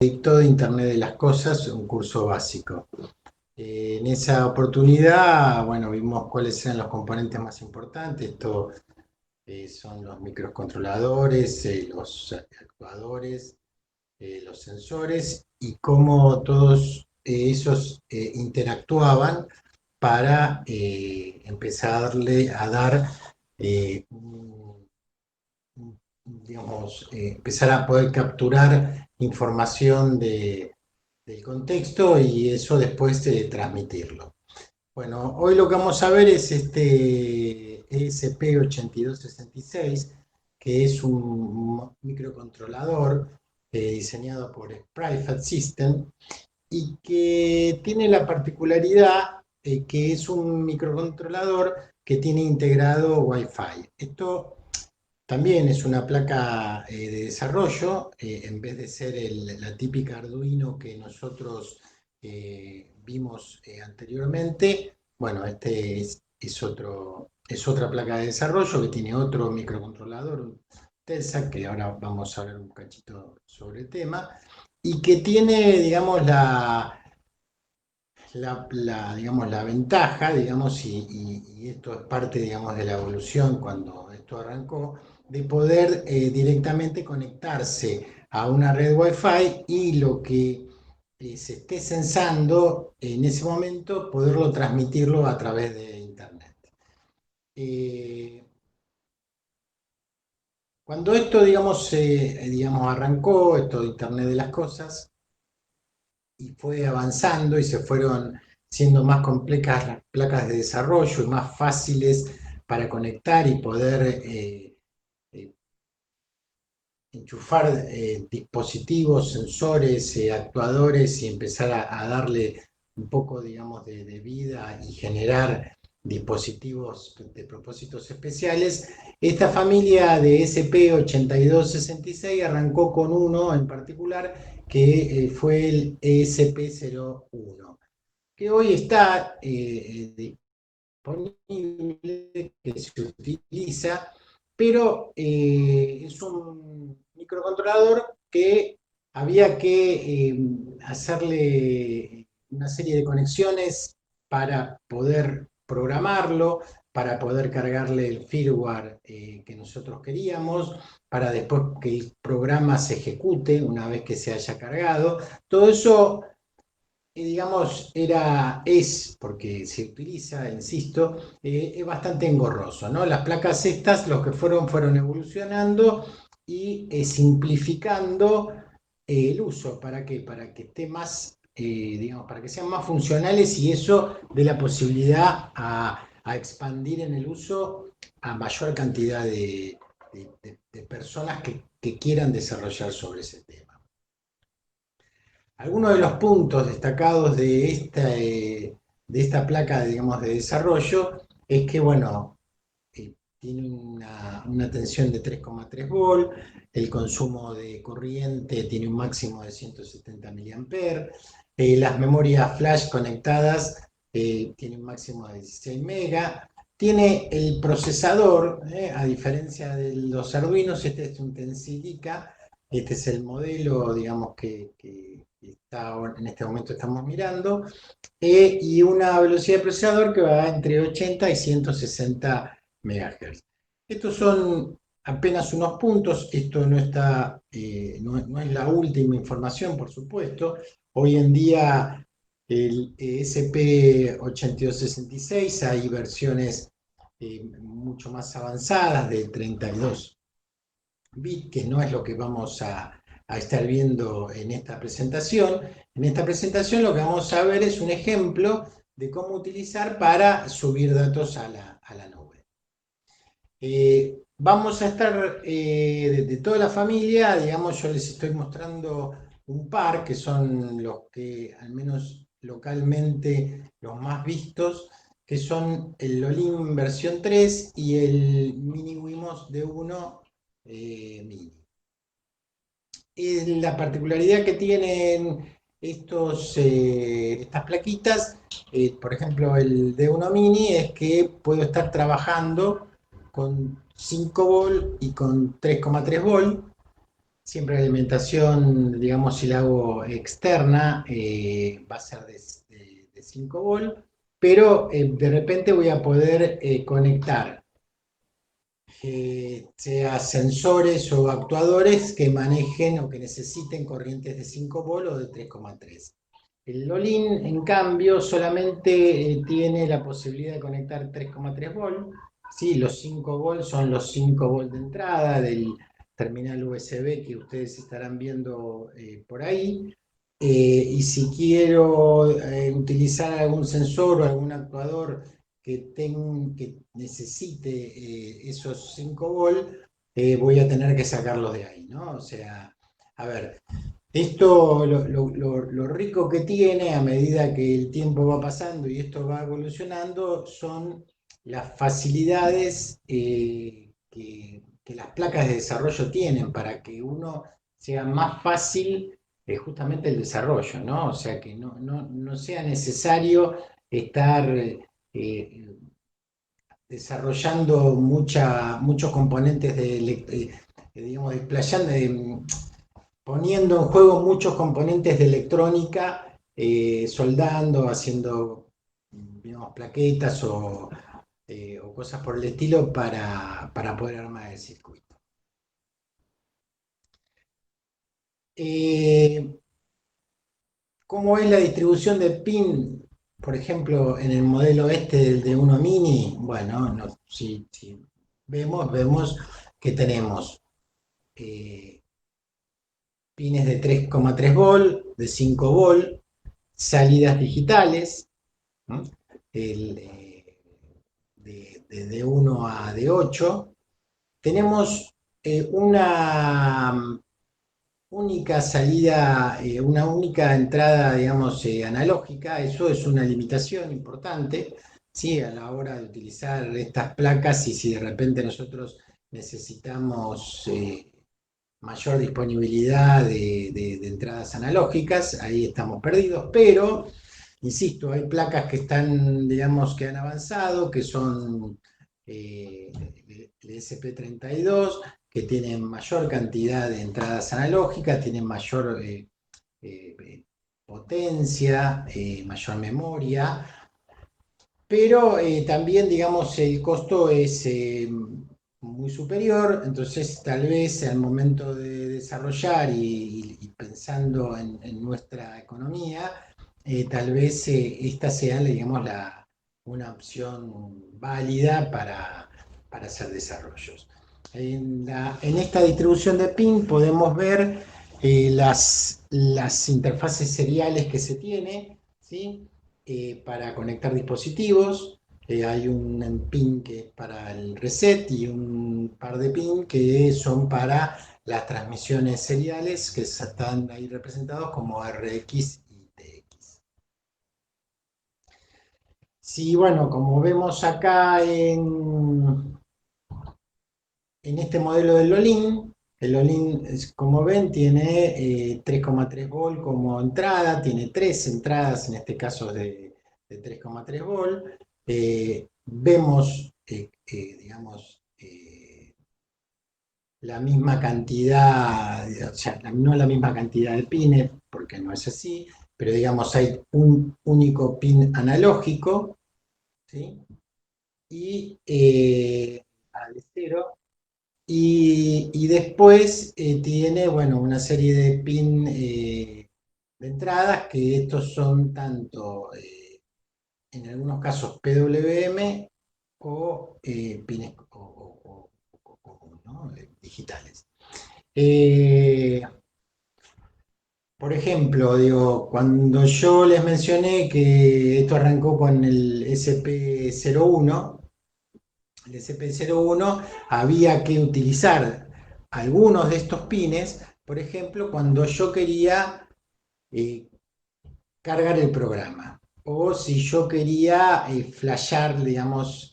Proyecto de Internet de las Cosas, un curso básico. En esa oportunidad, bueno, vimos cuáles eran los componentes más importantes. Esto son los microcontroladores, los actuadores, los sensores y cómo todos esos interactuaban para empezar a dar digamos, empezar a poder capturar información del contexto y eso después transmitirlo. Bueno, hoy lo que vamos a ver es este ESP8266, que es un microcontrolador diseñado por Private System y que tiene la particularidad que es un microcontrolador que tiene integrado Wi-Fi. Esto también es una placa de desarrollo, en vez de ser la típica Arduino que nosotros vimos anteriormente. Bueno, este es otra placa de desarrollo que tiene otro microcontrolador, un Telsa, que ahora vamos a ver un cachito sobre el tema, y que tiene, digamos, digamos, la ventaja, digamos, y esto es parte, digamos, de la evolución cuando esto arrancó, de poder directamente conectarse a una red Wi-Fi y lo que se esté censando en ese momento, poderlo transmitirlo a través de Internet. Eh, Cuando esto, digamos, digamos, arrancó, esto de Internet de las Cosas, y fue avanzando y se fueron siendo más complejas las placas de desarrollo y más fáciles para conectar y poder eh, enchufar dispositivos, sensores, actuadores y empezar a darle un poco, digamos, de vida y generar dispositivos de propósitos especiales. Esta familia de SP8266 arrancó con uno en particular que fue el ESP01, que hoy está disponible, que se utiliza, pero es un microcontrolador que había que hacerle una serie de conexiones para poder programarlo, para poder cargarle el firmware que nosotros queríamos, para después que el programa se ejecute una vez que se haya cargado. Todo eso digamos, porque se utiliza, insisto, es bastante engorroso, ¿no? Las placas estas, los que fueron evolucionando y simplificando el uso. ¿Para qué? Para que esté más, digamos, para que sean más funcionales y eso dé la posibilidad a expandir en el uso a mayor cantidad de personas que quieran desarrollar sobre ese tema. Algunos de los puntos destacados de esta placa, digamos, de desarrollo es que, bueno, tiene una tensión de 3,3 volt, el consumo de corriente tiene un máximo de 170 mA, las memorias flash conectadas tienen un máximo de 16 MB, tiene el procesador, a diferencia de los Arduinos, este es un Tensilica, este es el modelo, digamos, que en este momento estamos mirando, y una velocidad de procesador que va entre 80 y 160 MHz. Estos son apenas unos puntos, esto no está, no es la última información, por supuesto. Hoy en día el ESP8266 hay versiones mucho más avanzadas de 32 bit, que no es lo que vamos a estar viendo en esta presentación. En esta presentación lo que vamos a ver es un ejemplo de cómo utilizar para subir datos a la nube. Vamos a estar de toda la familia, digamos, yo les estoy mostrando un par que son los que, al menos localmente, los más vistos, que son el Olim versión 3 y el Mini Wimos D1 Mini. La particularidad que tienen estas plaquitas, por ejemplo el D1 Mini, es que puedo estar trabajando con 5 volt y con 3,3 volt Siempre la alimentación, digamos, si la hago externa, va a ser de 5 volt, pero de repente voy a poder conectar sea sensores o actuadores que manejen o que necesiten corrientes de 5 volt o de 3,3. El Lolin, en cambio, solamente tiene la posibilidad de conectar 3,3 volt. Sí, los 5 volt son los 5 volt de entrada del terminal USB que ustedes estarán viendo por ahí. Y si quiero utilizar algún sensor o algún actuador que necesite esos 5 volt, voy a tener que sacarlos de ahí, ¿no? O sea, a ver, esto lo rico que tiene a medida que el tiempo va pasando y esto va evolucionando son las facilidades que las placas de desarrollo tienen para que uno sea más fácil justamente el desarrollo, ¿no? O sea, que no sea necesario estar desarrollando muchos componentes digamos, poniendo en juego muchos componentes de electrónica, soldando, haciendo, digamos, plaquetas o cosas por el estilo para poder armar el circuito. Eh, ¿Cómo es la distribución de pin, por ejemplo, en el modelo este del de 1 mini? Bueno, si vemos que tenemos eh, pines de 3,3 volt, de 5 volt, salidas digitales, ¿no? El, de 1 a D8. Tenemos una única salida, una única entrada, digamos, analógica. Eso es una limitación importante, ¿sí? A la hora de utilizar estas placas y si de repente nosotros necesitamos mayor disponibilidad de entradas analógicas, ahí estamos perdidos, pero, insisto, hay placas que están, digamos, que han avanzado, que son el SP32, que tienen mayor cantidad de entradas analógicas, tienen mayor potencia, mayor memoria, pero también, digamos, el costo es muy superior, entonces tal vez al momento de desarrollar y pensando en nuestra economía, tal vez esta sea, digamos, una opción válida para hacer desarrollos. En esta distribución de PIN podemos ver las interfaces seriales que se tiene, ¿sí? Para conectar dispositivos. Hay un pin que es para el reset y un par de pin que son para las transmisiones seriales que están ahí representados como RX y TX. Sí, bueno, como vemos acá en este modelo del Lolin, el Lolin, como ven, tiene 3,3 volt como entrada, tiene tres entradas, en este caso de 3,3 volt. Vemos, digamos, la misma cantidad, o sea, no la misma cantidad de pines, porque no es así, pero digamos, hay un único pin analógico, ¿sí? Y al cero. Y después tiene, bueno, una serie de pin de entradas, que estos son tanto, en algunos casos, PWM o pines ¿no? Digitales. Eh, por ejemplo, digo, cuando yo les mencioné que esto arrancó con el SP01, el SP01 había que utilizar algunos de estos pines, por ejemplo, cuando yo quería eh, cargar el programa o si yo quería flashear, digamos,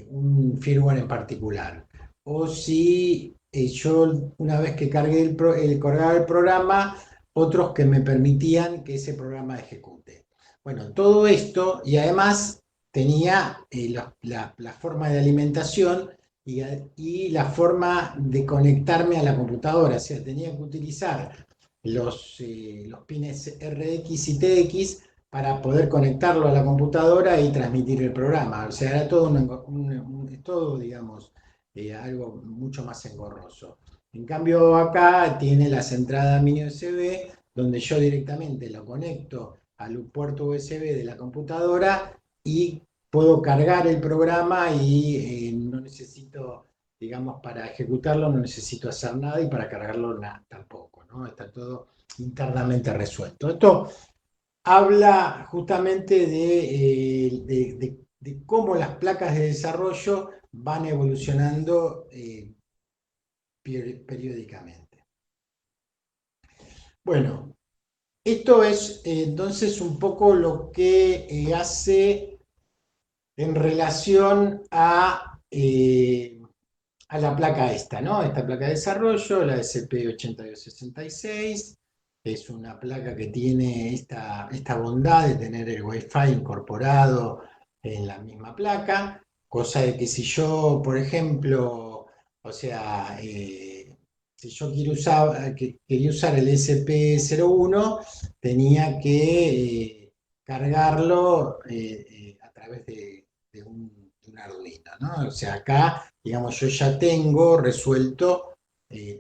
un firmware en particular, o si yo una vez que cargué cargaba el programa, otros que me permitían que ese programa ejecute. Bueno, todo esto y además tenía la forma de alimentación y la forma de conectarme a la computadora. O sea, tenía que utilizar los pines RX y TX para poder conectarlo a la computadora y transmitir el programa. O sea, era todo, todo digamos, algo mucho más engorroso. En cambio, acá tiene las entradas mini USB, donde yo directamente lo conecto al puerto USB de la computadora y puedo cargar el programa y no necesito, digamos, para ejecutarlo no necesito hacer nada y para cargarlo tampoco, ¿no? Está todo internamente resuelto. Esto habla justamente de cómo las placas de desarrollo van evolucionando periódicamente. Bueno, esto es entonces un poco lo que hace en relación a la placa esta, ¿no? Esta placa de desarrollo, la SP8266, es una placa que tiene esta bondad de tener el Wi-Fi incorporado en la misma placa, cosa de que si yo, por ejemplo, o sea, si yo quería usar el SP01, tenía que cargarlo a través de un Arduino, ¿no? O sea, acá, digamos, yo ya tengo resuelto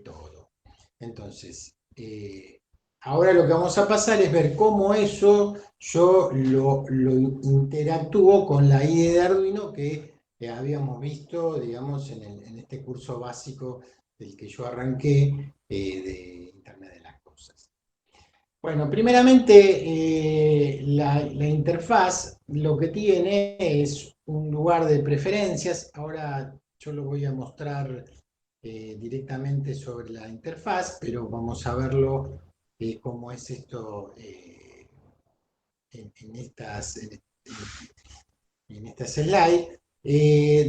todo. Entonces, ahora lo que vamos a pasar es ver cómo eso yo lo interactúo con la IDE de Arduino que habíamos visto, digamos, en este curso básico del que yo arranqué de Internet de las Cosas. Bueno, primeramente la interfaz lo que tiene es un lugar de preferencias. Ahora yo lo voy a mostrar directamente sobre la interfaz, pero vamos a verlo cómo es esto en estas slides,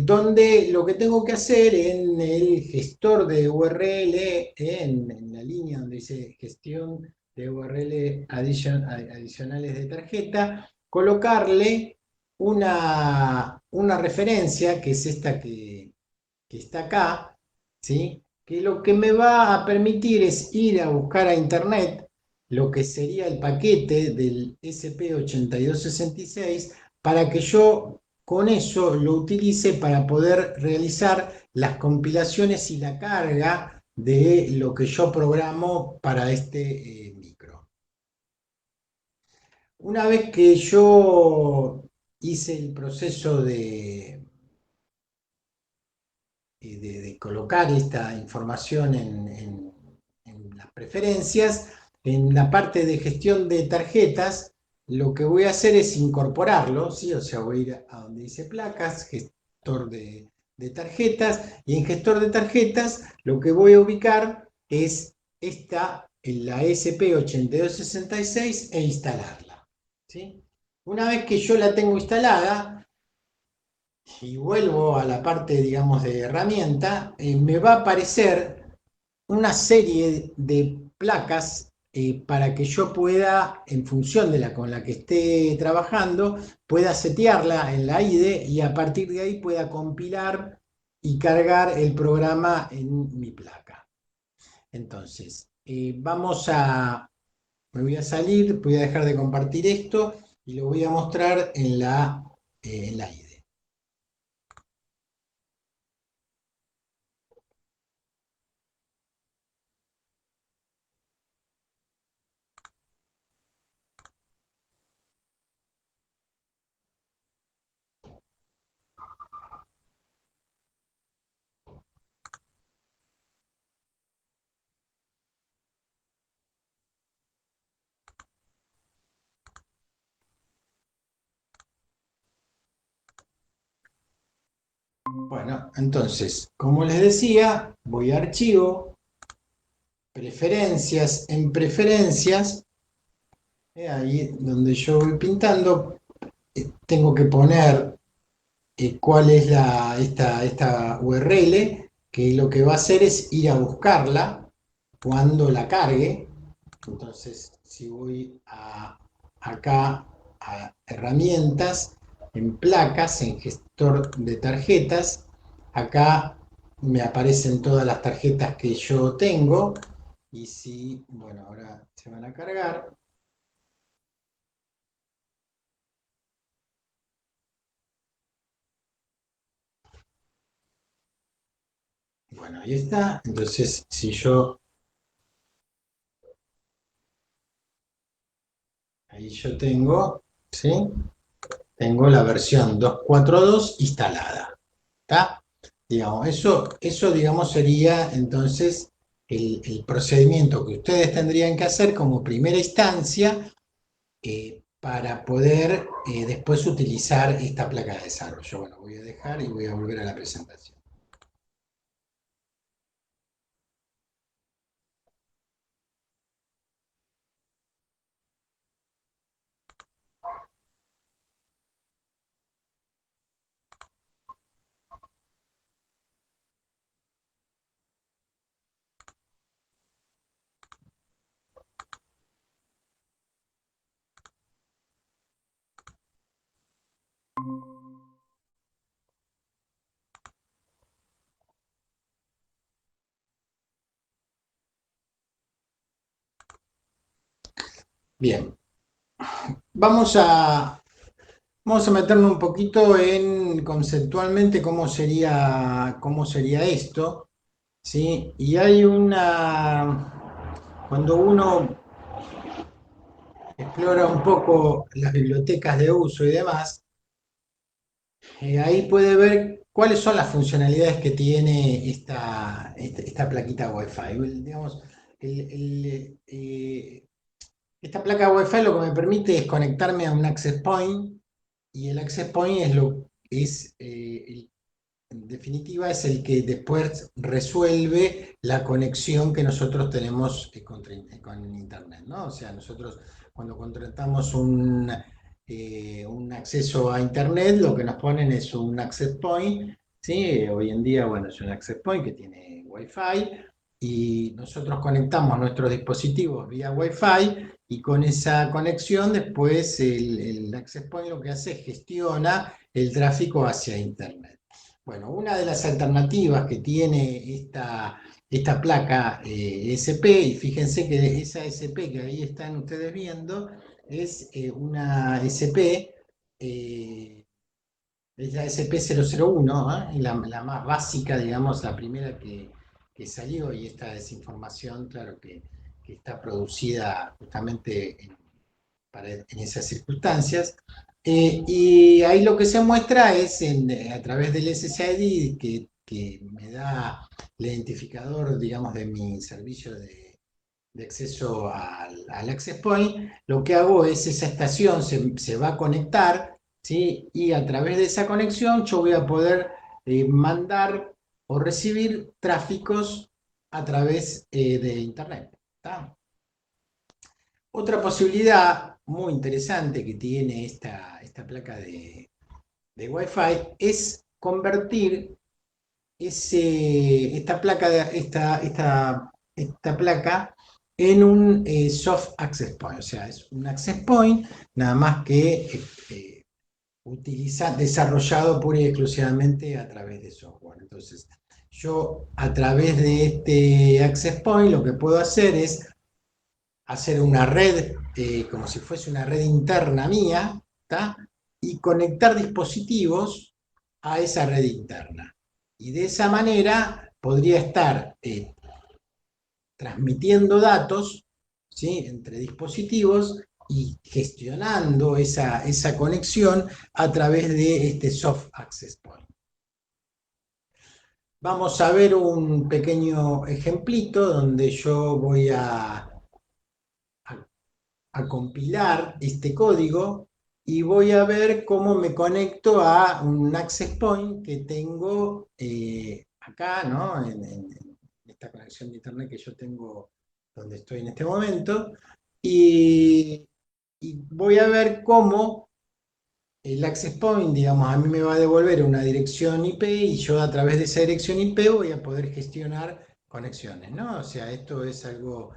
donde lo que tengo que hacer en el gestor de URL, en la línea donde dice gestión de URL adicionales de tarjeta, colocarle una referencia, que es esta que está acá, ¿sí? Que lo que me va a permitir es ir a buscar a internet lo que sería el paquete del SP8266 para que yo con eso lo utilice para poder realizar las compilaciones y la carga de lo que yo programo para este micro. Una vez que yo hice el proceso de colocar esta información en las preferencias, en la parte de gestión de tarjetas, lo que voy a hacer es incorporarlo, ¿sí? O sea, voy a ir a donde dice placas, gestor de tarjetas, y en gestor de tarjetas lo que voy a ubicar es la SP8266 e instalarla, ¿sí? Una vez que yo la tengo instalada, y vuelvo a la parte, digamos, de herramienta, me va a aparecer una serie de placas para que yo pueda, en función de la con la que esté trabajando, pueda setearla en la IDE y a partir de ahí pueda compilar y cargar el programa en mi placa. Entonces, me voy a salir, voy a dejar de compartir esto y lo voy a mostrar en la IDE. Bueno, entonces, como les decía, voy a archivo, preferencias, en preferencias, ahí donde yo voy pintando, tengo que poner cuál es esta URL, que lo que va a hacer es ir a buscarla cuando la cargue. Entonces, si voy acá a herramientas, en placas, en gestor de tarjetas, acá me aparecen todas las tarjetas que yo tengo. Y si, bueno, ahora se van a cargar. Bueno, ahí está. Entonces, si yo, ahí yo tengo, ¿sí? Tengo la versión 2.4.2 instalada. ¿Está? Digamos, eso digamos, sería entonces el procedimiento que ustedes tendrían que hacer como primera instancia para poder después utilizar esta placa de desarrollo. Bueno, voy a dejar y voy a volver a la presentación. Bien, vamos a, vamos a meternos un poquito en conceptualmente cómo sería esto, ¿sí? Y hay cuando uno explora un poco las bibliotecas de uso y demás, ahí puede ver cuáles son las funcionalidades que tiene esta plaquita Wi-Fi. Digamos, esta placa Wi-Fi lo que me permite es conectarme a un access point y el access point en definitiva es el que después resuelve la conexión que nosotros tenemos con Internet, ¿no? O sea, nosotros cuando contratamos un acceso a Internet, lo que nos ponen es un access point, ¿sí? Hoy en día, bueno, es un access point que tiene Wi-Fi y nosotros conectamos nuestros dispositivos vía Wi-Fi y con esa conexión después el access point lo que hace es gestiona el tráfico hacia Internet. Bueno, una de las alternativas que tiene esta placa SP, y fíjense que esa SP que ahí están ustedes viendo, es una SP, es la SP001, la más básica, digamos, la primera que salió, y esta desinformación, claro que está producida justamente en esas circunstancias. Y ahí lo que se muestra es a través del SSID que me da el identificador, digamos, de mi servicio de acceso al Access Point. Lo que hago es esa estación se va a conectar, ¿sí? Y a través de esa conexión yo voy a poder mandar o recibir tráficos a través de Internet. ¿Está? Otra posibilidad muy interesante que tiene esta placa de Wi-Fi es convertir esta placa en un soft access point. O sea, es un access point nada más que desarrollado pura y exclusivamente a través de software. Entonces, yo a través de este access point lo que puedo hacer es hacer una red, como si fuese una red interna mía, ¿tá? Y conectar dispositivos a esa red interna. Y de esa manera podría estar transmitiendo datos, ¿sí? Entre dispositivos y gestionando esa conexión a través de este soft access point. Vamos a ver un pequeño ejemplito donde yo voy a compilar este código y voy a ver cómo me conecto a un access point que tengo acá, ¿no? En esta conexión de internet que yo tengo donde estoy en este momento. Y, y voy a ver cómo el access point, digamos, a mí me va a devolver una dirección IP y yo a través de esa dirección IP voy a poder gestionar conexiones, ¿no? O sea, esto es algo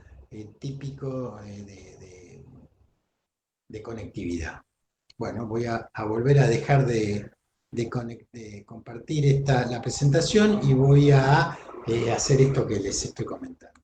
típico de conectividad. Bueno, voy a volver a dejar de de compartir la presentación y voy a hacer esto que les estoy comentando.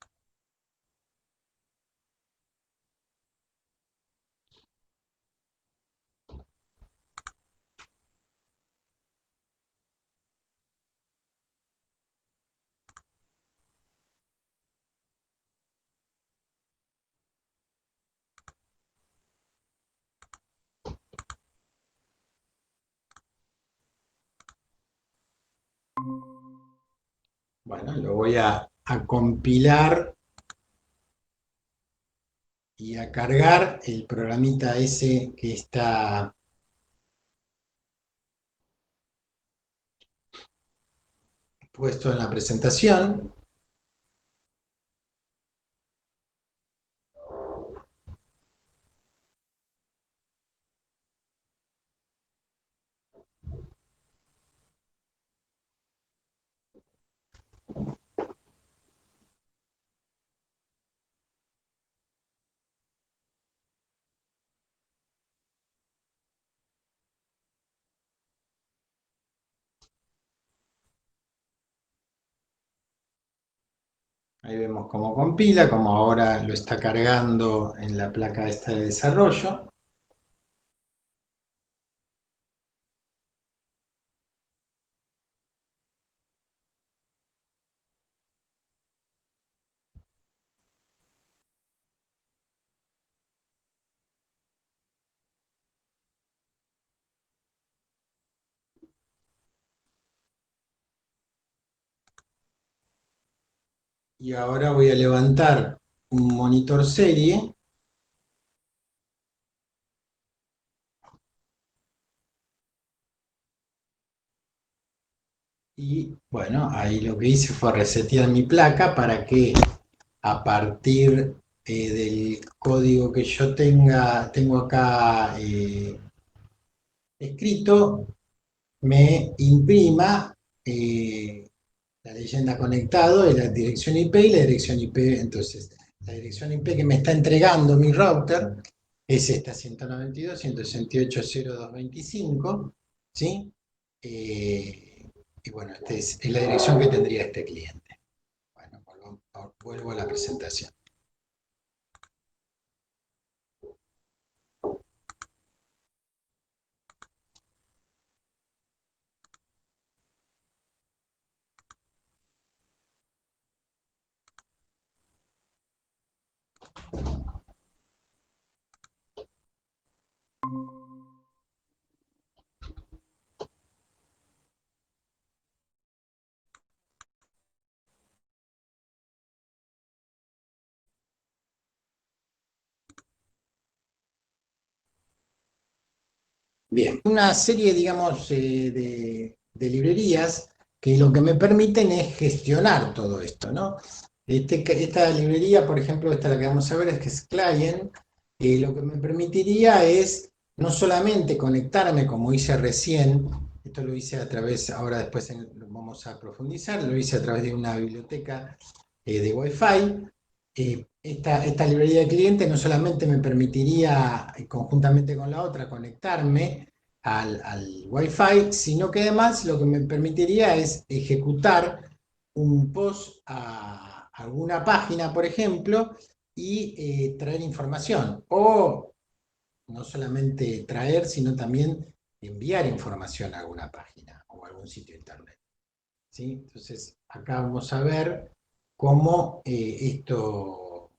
Bueno, lo voy a compilar y a cargar el programita ese que está puesto en la presentación. Ahí vemos cómo compila, como ahora lo está cargando en la placa esta de desarrollo. Y ahora voy a levantar un monitor serie. Y bueno, ahí lo que hice fue resetear mi placa para que a partir del código que yo tengo acá escrito, me imprima la leyenda conectado de la dirección IP y la dirección IP. Entonces, la dirección IP que me está entregando mi router es esta 192.168.0.225, ¿sí? Y bueno, esta es la dirección que tendría este cliente. Bueno, vuelvo a la presentación. Bien, una serie, digamos, de librerías que lo que me permiten es gestionar todo esto, ¿no? Esta librería, por ejemplo, esta la que vamos a ver es que es Client, lo que me permitiría es no solamente conectarme como hice recién, esto lo hice a través, ahora después vamos a profundizar, lo hice a través de una biblioteca de Wi-Fi. Esta librería de cliente no solamente me permitiría, conjuntamente con la otra, conectarme al Wi-Fi, sino que además lo que me permitiría es ejecutar un post a alguna página, por ejemplo, y traer información. O no solamente traer, sino también enviar información a alguna página o a algún sitio de internet. ¿Sí? Entonces, acá vamos a ver cómo esto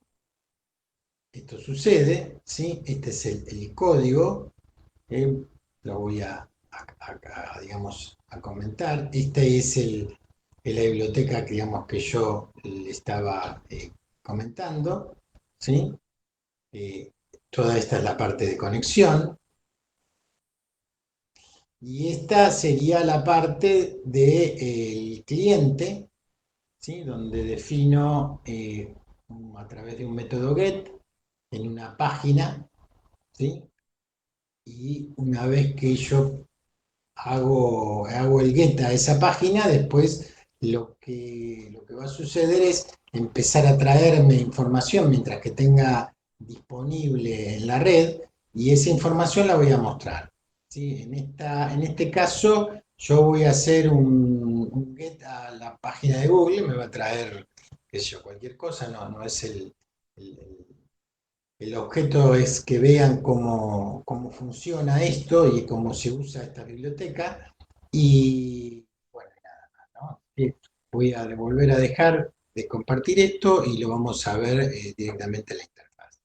sucede, ¿sí? Este es el código, lo voy digamos, a comentar. Esta es la biblioteca que, digamos, que yo le estaba comentando, ¿sí? Eh, Toda esta es la parte de conexión, y esta sería la parte del cliente, ¿sí? Donde defino a través de un método get en una página, ¿sí? Y una vez que yo hago el get a esa página, después lo que va a suceder es empezar a traerme información mientras que tenga disponible en la red, y esa información la voy a mostrar, ¿sí? En este caso yo voy a hacer un get a la página de Google, me va a traer, qué sé yo, cualquier cosa, no es el- el objeto es que vean cómo funciona esto y cómo se usa esta biblioteca. Y bueno, nada más, ¿no? Voy a volver a dejar de compartir esto y lo vamos a ver directamente en la interfaz.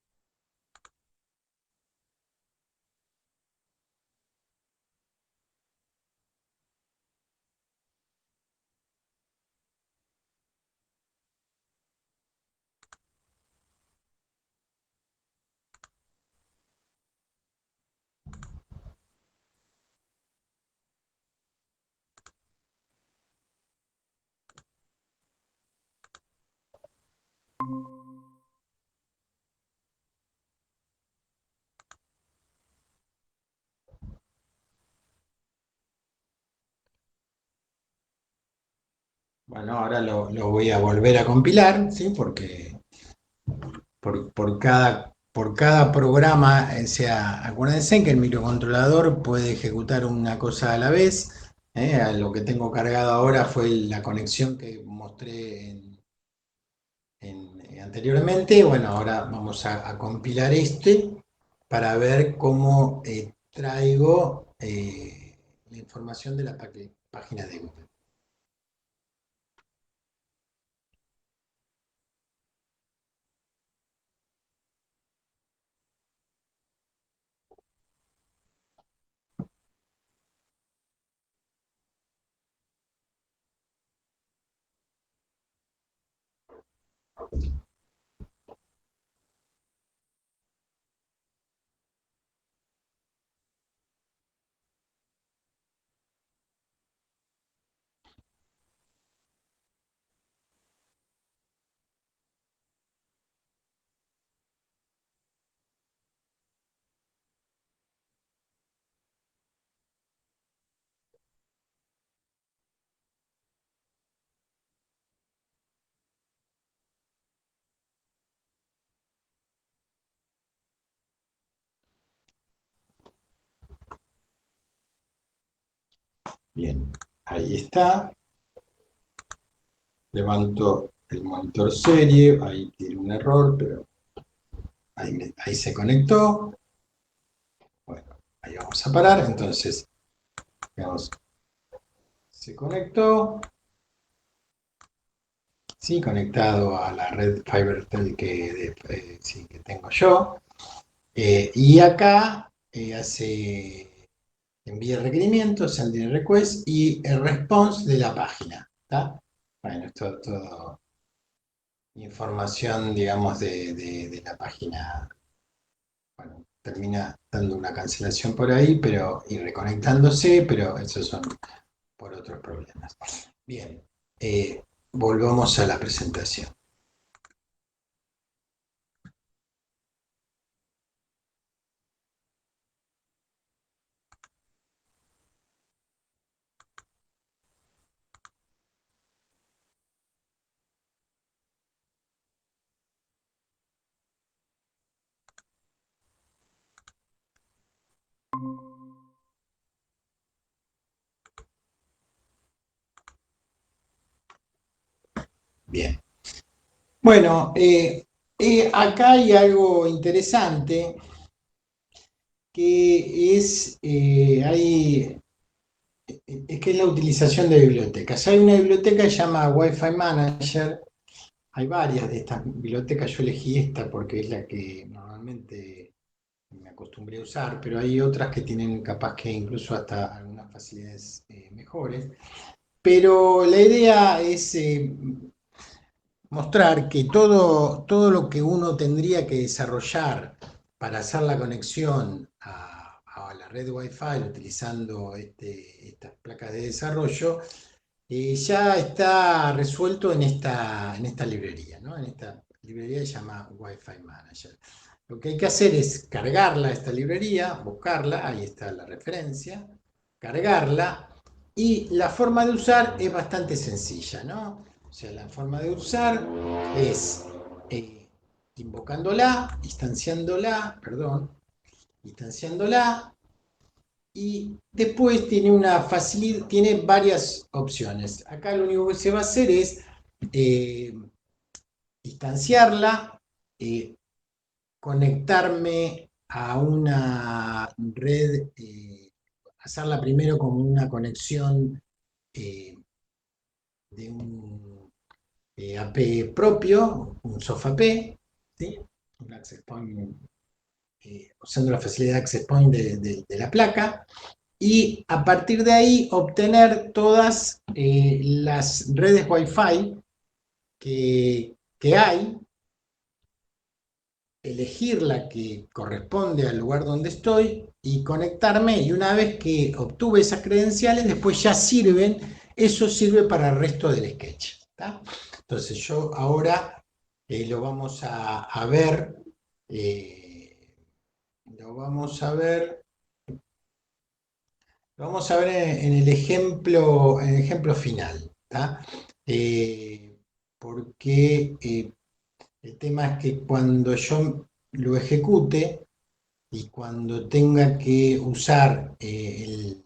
Bueno, ahora lo voy a volver a compilar, ¿sí? Porque por cada programa, o sea, acuérdense que el microcontrolador puede ejecutar una cosa a la vez. Lo que tengo cargado ahora fue la conexión que mostré anteriormente. Bueno, ahora vamos a compilar este para ver cómo traigo la información de la página de Google. Bien, ahí está. Levanto el monitor serie, ahí tiene un error, pero ahí se conectó. Bueno, ahí vamos a parar. Entonces, digamos, se conectó, sí, conectado a la red FiberTel sí, que tengo yo. Y acá envía requerimientos, send request y el response de la página. ¿Está? Bueno, esto es todo información, digamos, de la página. Bueno, termina dando una cancelación por ahí, pero y reconectándose, pero esos son por otros problemas. Bien, volvamos a la presentación. Bien. Bueno, acá hay algo interesante que es que es la utilización de bibliotecas. Hay una biblioteca que se llama Wi-Fi Manager. Hay varias de estas bibliotecas. Yo elegí esta porque es la que normalmente me acostumbré a usar, pero hay otras que tienen capaz que incluso hasta algunas facilidades mejores. Pero la idea es mostrar que todo lo que uno tendría que desarrollar para hacer la conexión a la red Wi-Fi utilizando estas placas de desarrollo, ya está resuelto en esta librería, ¿no? En esta librería que se llama Wi-Fi Manager. Lo que hay que hacer es cargarla, esta librería, buscarla, ahí está la referencia, cargarla, y la forma de usar es bastante sencilla, ¿no? O sea, la forma de usar es eh, invocándola, instanciándola, y después tiene varias opciones. Acá lo único que se va a hacer es eh, distanciarla, eh, conectarme a una red, hacerla primero con una conexión eh, de un AP propio, un SOFAP, ¿sí? Un access point, usando la facilidad de access point de la placa, y a partir de ahí obtener todas las redes Wi-Fi que hay, elegir la que corresponde al lugar donde estoy y conectarme, y una vez que obtuve esas credenciales, después ya eso sirve para el resto del sketch. ¿Tá? Entonces yo ahora lo vamos a ver, eh, lo vamos a ver, lo vamos a ver en el ejemplo final. ¿Tá? Eh, porque el tema es que cuando yo lo ejecute, y cuando tenga que usar el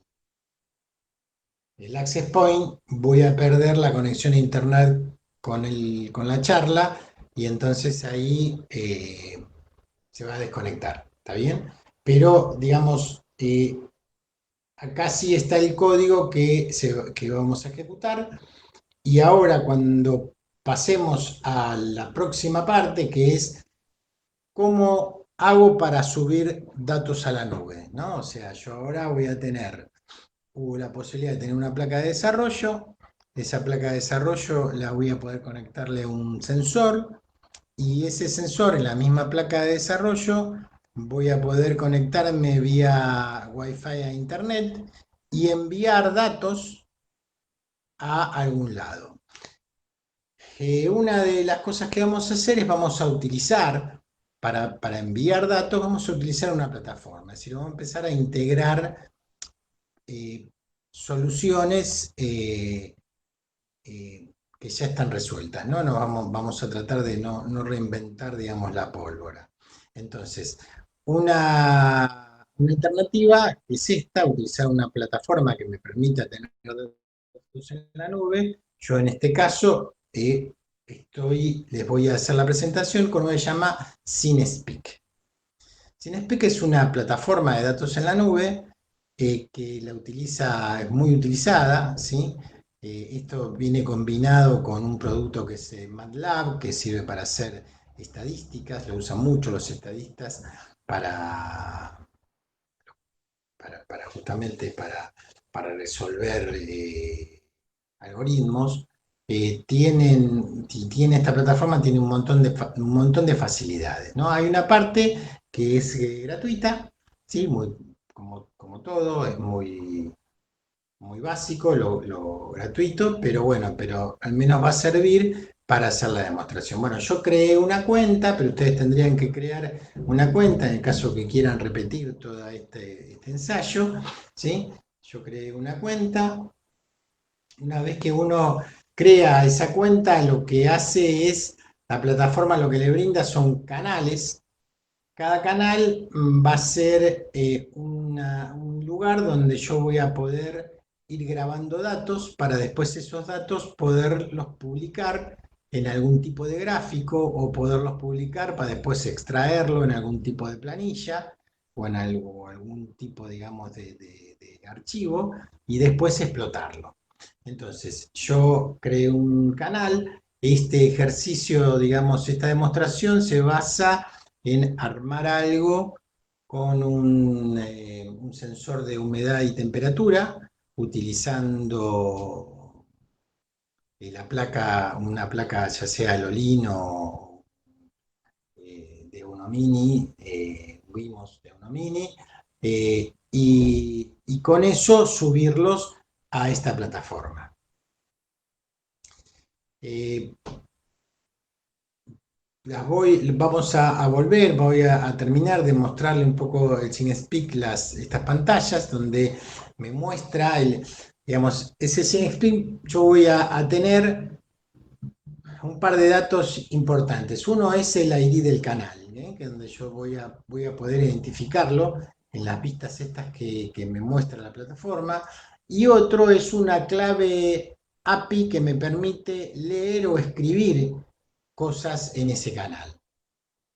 access point, voy a perder la conexión a internet con la charla, y entonces ahí se va a desconectar. ¿Está bien? Pero, digamos, acá sí está el código que vamos a ejecutar. Y ahora, cuando pasemos a la próxima parte, que es cómo hago para subir datos a la nube, ¿no? O sea, yo ahora voy a tener la posibilidad de tener una placa de desarrollo. Esa placa de desarrollo la voy a poder conectarle a un sensor, y ese sensor en la misma placa de desarrollo voy a poder conectarme vía Wi-Fi a internet y enviar datos a algún lado. Una de las cosas que vamos a hacer es vamos a utilizar, para enviar datos, vamos a utilizar una plataforma. Es decir, vamos a empezar a integrar eh, soluciones que ya están resueltas, ¿no? Vamos a tratar de no reinventar, digamos, la pólvora. Entonces, una alternativa es esta: utilizar una plataforma que me permita tener datos en la nube. Yo en este caso les voy a hacer la presentación con una que se llama CineSpeak. CineSpeak es una plataforma de datos en la nube que es muy utilizada, ¿sí? Esto viene combinado con un producto que es MATLAB, que sirve para hacer estadísticas. Lo usan mucho los estadistas para, justamente para resolver algoritmos. Esta plataforma tiene un montón de facilidades, ¿no? Hay una parte que es gratuita, ¿sí? Como todo, es muy básico, lo gratuito, pero bueno, pero al menos va a servir para hacer la demostración. Bueno, yo creé una cuenta, pero ustedes tendrían que crear una cuenta en el caso que quieran repetir todo este ensayo, ¿sí? Yo creé una cuenta. Una vez que uno crea esa cuenta, lo que hace es, la plataforma lo que le brinda son canales. Cada canal va a ser un lugar donde yo voy a poder ir grabando datos, para después esos datos poderlos publicar en algún tipo de gráfico, o poderlos publicar para después extraerlo en algún tipo de planilla o en algún tipo, digamos, de archivo, y después explotarlo. Entonces, yo creo un canal. Este ejercicio, digamos, esta demostración se basa en armar algo con un sensor de humedad y temperatura, utilizando una placa ya sea Lolino de Uno Mini, Wimos de Uno Mini, y con eso subirlos a esta plataforma. Eh, Vamos a volver, voy a terminar de mostrarle un poco el CineSpeak, estas pantallas donde me muestra digamos, ese CineSpeak. Yo voy a tener un par de datos importantes. Uno es el ID del canal, que es donde yo voy a poder identificarlo. en las vistas estas que me muestra la plataforma, y otro es una clave API que me permite leer o escribir cosas en ese canal,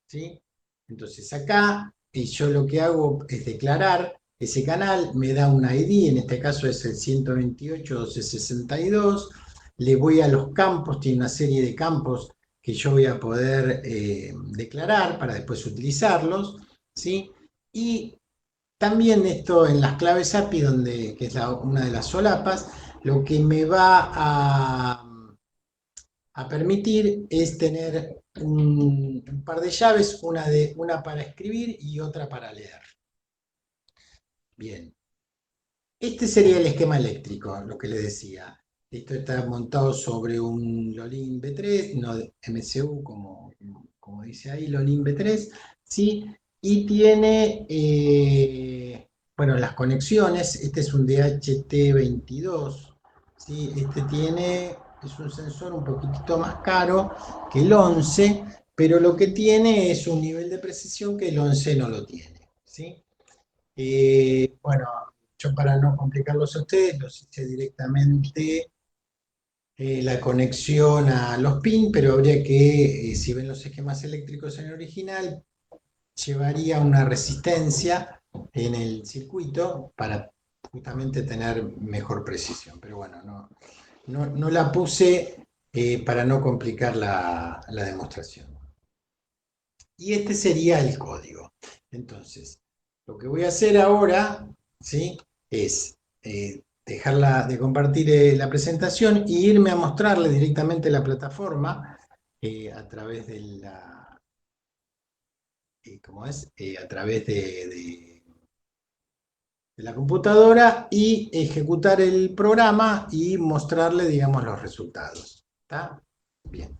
¿sí? Entonces acá yo lo que hago es declarar ese canal, me da un ID, en este caso es el 128.12.62, le voy a los campos, tiene una serie de campos que yo voy a poder declarar para después utilizarlos, ¿sí? Y también esto en las claves API, que es una de las solapas, lo que me va a permitir es tener un par de llaves, una para escribir y otra para leer. Bien, este sería el esquema eléctrico, lo que les decía. Esto está montado sobre un Lolin B3, no MCU, como dice ahí, Lolin B3, ¿sí? Y tiene, bueno, las conexiones. Este es un DHT22, ¿sí? Es un sensor un poquitito más caro que el 11, pero lo que tiene es un nivel de precisión que el 11 no lo tiene, ¿sí? Bueno, yo para no complicarlos a ustedes, los hice directamente la conexión a los pin, pero habría que, si ven los esquemas eléctricos en el original, llevaría una resistencia en el circuito para justamente tener mejor precisión. Pero bueno, no la puse para no complicar la demostración. Y este sería el código. Entonces, lo que voy a hacer ahora, ¿sí? Es dejarla de compartir la presentación e irme a mostrarle directamente la plataforma a través de ¿cómo es? A través de la computadora y ejecutar el programa y mostrarle, digamos, los resultados. ¿Está? Bien.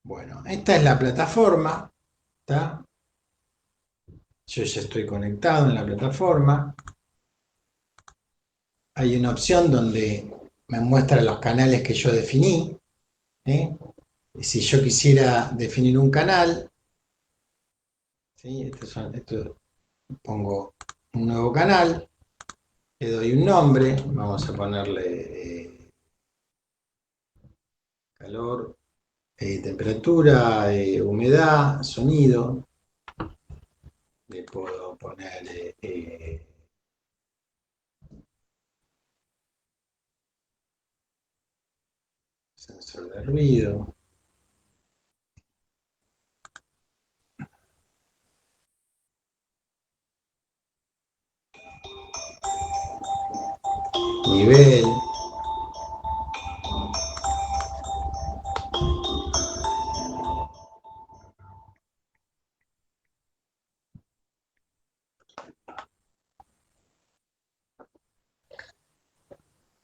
Bueno, esta es la plataforma. ¿Está? Yo ya estoy conectado en la plataforma. Hay una opción donde me muestra los canales que yo definí. ¿Sí? Si yo quisiera definir un canal, ¿sí? Pongo un nuevo canal, le doy un nombre, vamos a ponerle calor, temperatura, humedad, sonido, le puedo poner sensor de ruido, nivel.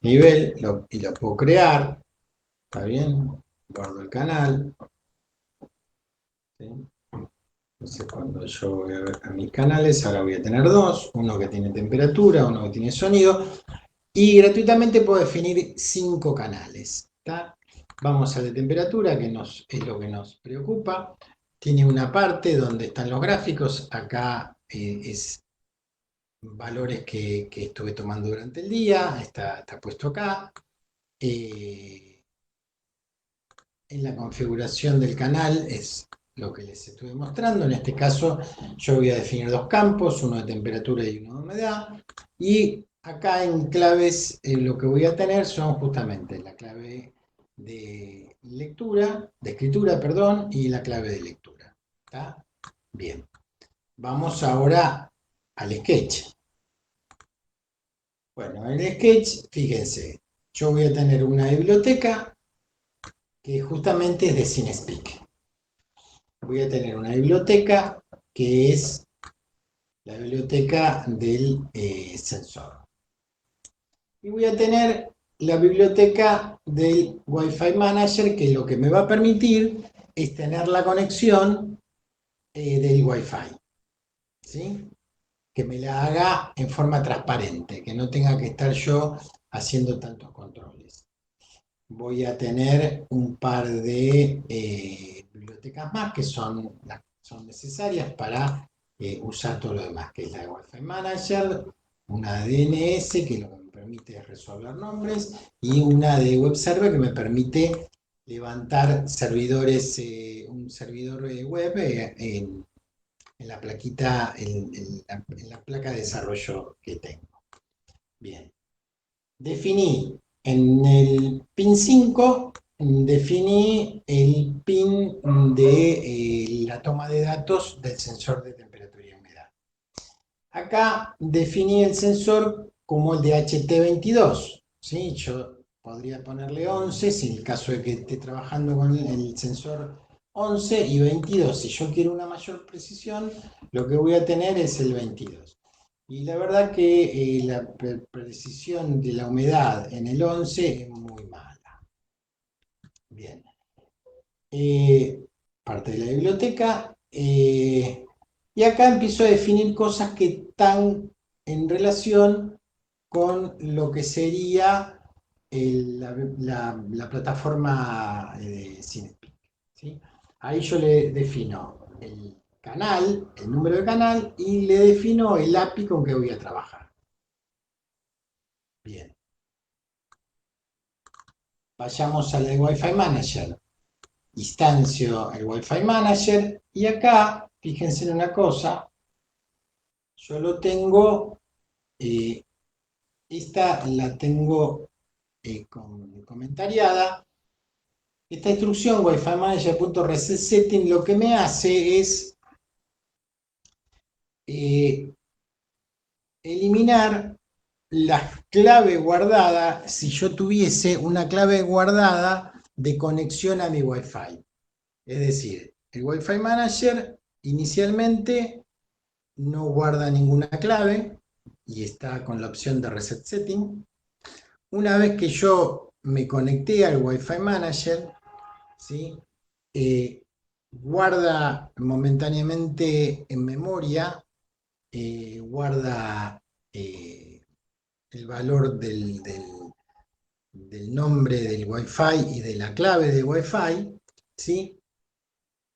Nivel, y lo puedo crear, ¿está bien? Guardo el canal, ¿sí? Entonces cuando yo voy a ver a mis canales, ahora voy a tener dos, uno que tiene temperatura, uno que tiene sonido, y gratuitamente puedo definir 5 canales, ¿está? Vamos a la temperatura, es lo que nos preocupa. Tiene una parte donde están los gráficos, acá es valores que estuve tomando durante el día, está puesto acá. En la configuración del canal es lo que les estuve mostrando. En este caso yo voy a definir dos campos, uno de temperatura y uno de humedad. Y acá en claves lo que voy a tener son justamente la clave de lectura, de escritura, perdón, y la clave de lectura. ¿Está? Bien. Vamos ahora al sketch. Bueno, en el sketch, fíjense, yo voy a tener una biblioteca, que justamente es de CineSpeak. Voy a tener una biblioteca que es la biblioteca del sensor. Y voy a tener la biblioteca del Wi-Fi Manager, que lo que me va a permitir es tener la conexión del Wi-Fi, ¿sí? Que me la haga en forma transparente, que no tenga que estar yo haciendo tantos controles. Voy a tener un par de bibliotecas más que son necesarias para usar todo lo demás, que es la de Wi-Fi Manager, una DNS que lo que me permite es resolver nombres y una de Web Server que me permite levantar servidores, un servidor web en la plaquita, en la placa de desarrollo que tengo. Bien. Definí en el pin 5, definí el pin de la toma de datos del sensor de temperatura y humedad. Acá definí el sensor como el de HT22, ¿sí? Yo podría ponerle 11, si en el caso de que esté trabajando con el sensor 11 y 22. Si yo quiero una mayor precisión, lo que voy a tener es el 22. Y la verdad que la precisión de la humedad en el 11 es muy mala. Bien. Parte de la biblioteca. Y acá empiezo a definir cosas que están en relación con lo que sería la plataforma de CineSpeak, ¿sí? Ahí yo le defino el canal, el número de canal y le defino el API con que voy a trabajar. Bien. Vayamos al de Wi-Fi Manager. Instancio el Wi-Fi Manager y acá, fíjense en una cosa, yo lo tengo, esta la tengo comentariada. Esta instrucción Wi-Fi Manager.reset setting lo que me hace es eliminar la clave guardada si yo tuviese una clave guardada de conexión a mi Wi-Fi. Es decir, el Wi-Fi Manager inicialmente no guarda ninguna clave y está con la opción de Reset Setting. Una vez que yo me conecté al Wi-Fi Manager, ¿sí? Guarda momentáneamente en memoria, guarda el valor del nombre del Wi-Fi y de la clave de Wi-Fi, ¿sí?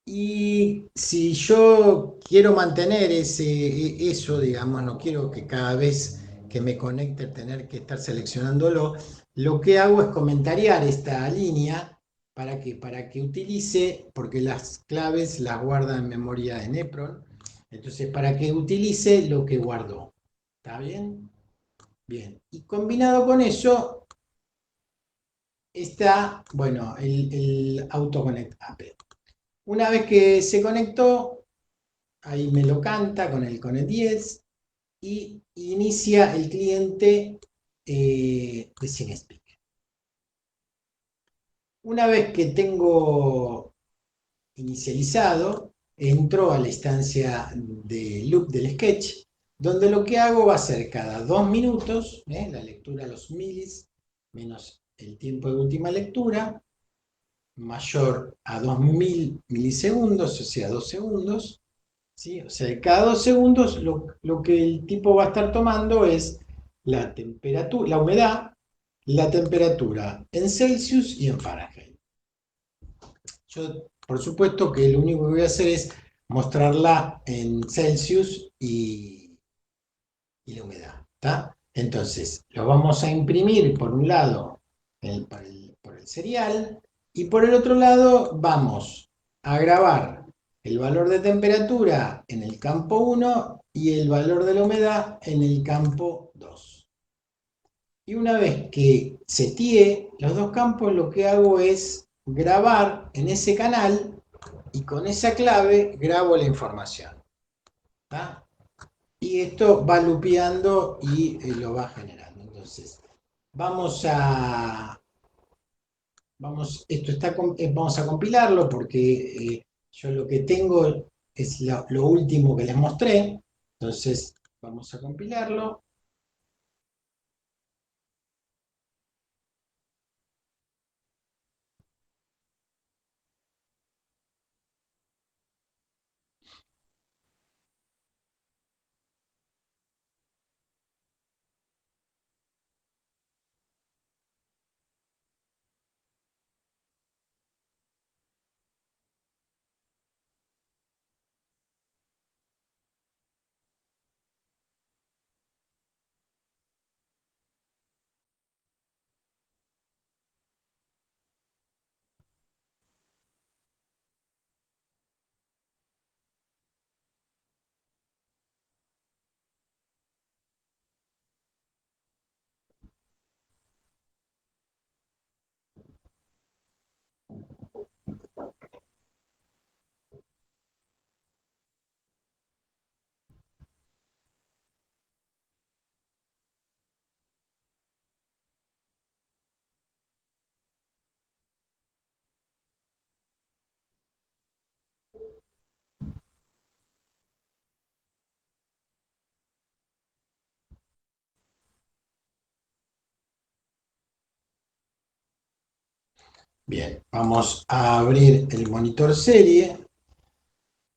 Y si yo quiero mantener eso, digamos, no quiero que cada vez que me conecte tener que estar seleccionándolo, lo que hago es comentariar esta línea para que utilice, porque las claves las guarda en memoria de Nepron, entonces para que utilice lo que guardó. ¿Está bien? Bien. Y combinado con eso está, bueno, el autoconnect app. Una vez que se conectó, ahí me lo canta con el Connect 10 y inicia el cliente de CineSpeak. Una vez que tengo inicializado, entro a la instancia de loop del sketch, donde lo que hago va a ser cada 2 minutos, la lectura a los milis, menos el tiempo de última lectura, mayor a 2000 milisegundos, o sea, 2 segundos, ¿sí? O sea, cada 2 segundos lo que el tipo va a estar tomando es la temperatura, la humedad, la temperatura en Celsius y en Fahrenheit. Yo, por supuesto que lo único que voy a hacer es mostrarla en Celsius y la humedad, ¿está? Entonces, lo vamos a imprimir por un lado por el serial y por el otro lado vamos a grabar el valor de temperatura en el campo 1 y el valor de la humedad en el campo 2. Y una vez que seteé los dos campos, lo que hago es grabar en ese canal y con esa clave grabo la información. ¿Está? Y esto va lupeando y lo va generando. Entonces, vamos a vamos a compilarlo porque yo lo que tengo es lo último que les mostré. Entonces, vamos a compilarlo. Bien, vamos a abrir el monitor serie.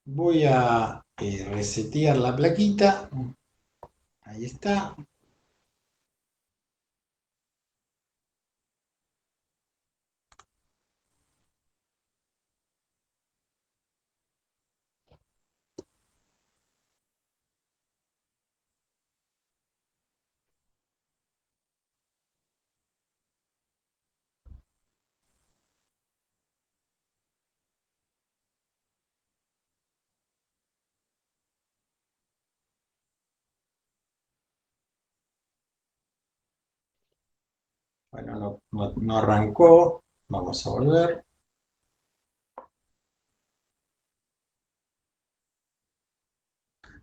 Voy a resetear la plaquita. Ahí está. Bueno, no arrancó. Vamos a volver.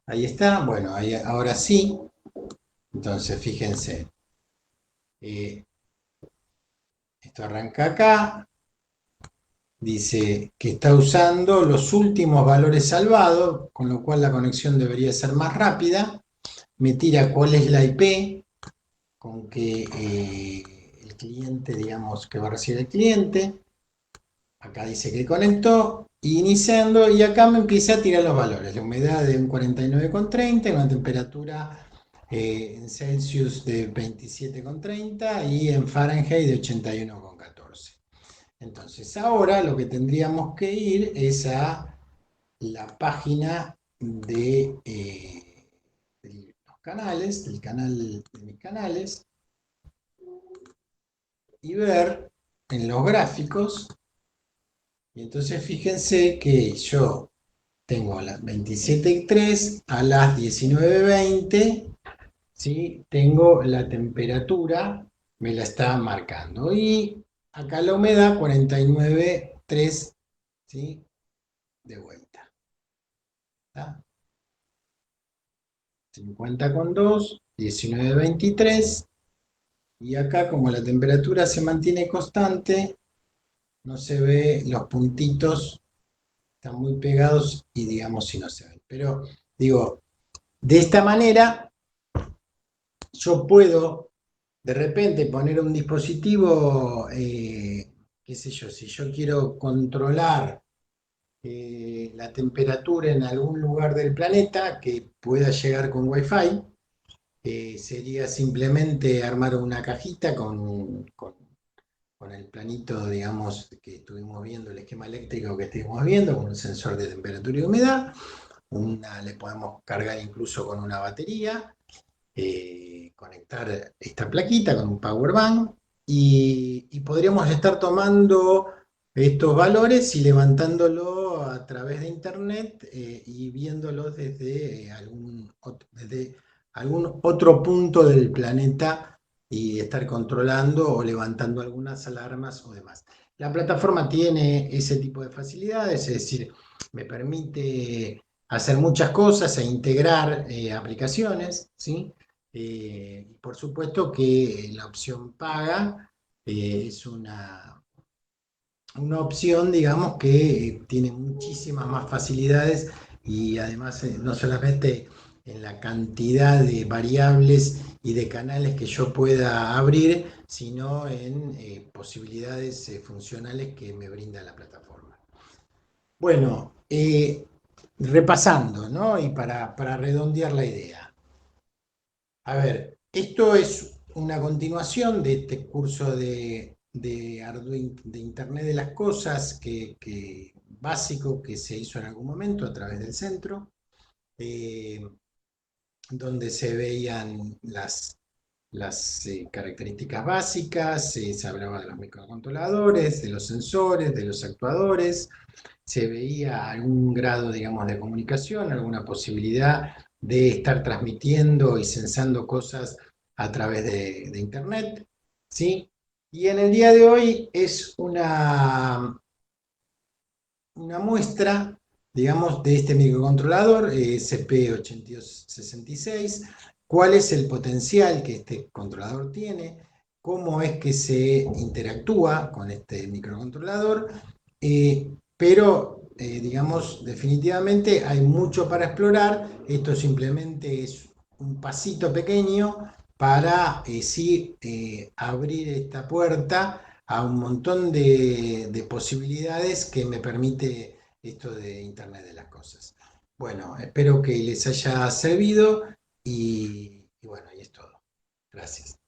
Ahí está. Bueno, ahí, ahora sí. Entonces, fíjense. eh, Esto arranca acá. Dice que está usando los últimos valores salvados, con lo cual la conexión debería ser más rápida. Me tira cuál es la IP con que el cliente, digamos, que va a recibir el cliente. Acá dice que conectó, iniciando, y acá me empieza a tirar los valores. La humedad de un 49,30, una temperatura en Celsius de 27,30 y en Fahrenheit de 81,14. Entonces, ahora lo que tendríamos que ir es a la página de los canales, del canal de mis canales, y ver en los gráficos. Y entonces fíjense que yo tengo a las 27:03 a las 19:20, ¿sí? Tengo la temperatura, me la está marcando. Y acá la humedad 49,3, ¿sí? De vuelta. ¿Tá? 50,2, 19,23. Y acá, como la temperatura se mantiene constante, no se ve los puntitos, están muy pegados y digamos si no se ven. Pero digo, de esta manera yo puedo de repente poner un dispositivo, qué sé yo, si yo quiero controlar la temperatura en algún lugar del planeta que pueda llegar con Wi-Fi, sería simplemente armar una cajita con el planito, digamos, que estuvimos viendo, el esquema eléctrico que estuvimos viendo, con un sensor de temperatura y humedad. Le podemos cargar incluso con una batería, conectar esta plaquita con un power bank y podríamos estar tomando estos valores y levantándolo a través de internet y viéndolos desde algún otro punto del planeta y estar controlando o levantando algunas alarmas o demás. La plataforma tiene ese tipo de facilidades, es decir, me permite hacer muchas cosas e integrar aplicaciones, ¿sí? Por supuesto que la opción paga es una opción, digamos, que tiene muchísimas más facilidades y además no solamente en la cantidad de variables y de canales que yo pueda abrir, sino en posibilidades funcionales que me brinda la plataforma. Bueno, repasando, ¿no? Y para redondear la idea. A ver, esto es una continuación de este curso de Arduino, de Internet de las Cosas, básico que se hizo en algún momento a través del centro, eh, donde se veían las características básicas, se hablaba de los microcontroladores, de los sensores, de los actuadores, se veía algún grado, digamos, de comunicación, alguna posibilidad de estar transmitiendo y sensando cosas a través de Internet, ¿sí? Y en el día de hoy es una muestra, digamos, de este microcontrolador SP8266, cuál es el potencial que este controlador tiene, cómo es que se interactúa con este microcontrolador, pero, digamos, definitivamente hay mucho para explorar. Esto simplemente es un pasito pequeño para sí abrir esta puerta a un montón de posibilidades que me permite esto de Internet de las Cosas. Bueno, espero que les haya servido y bueno, y es todo. Gracias.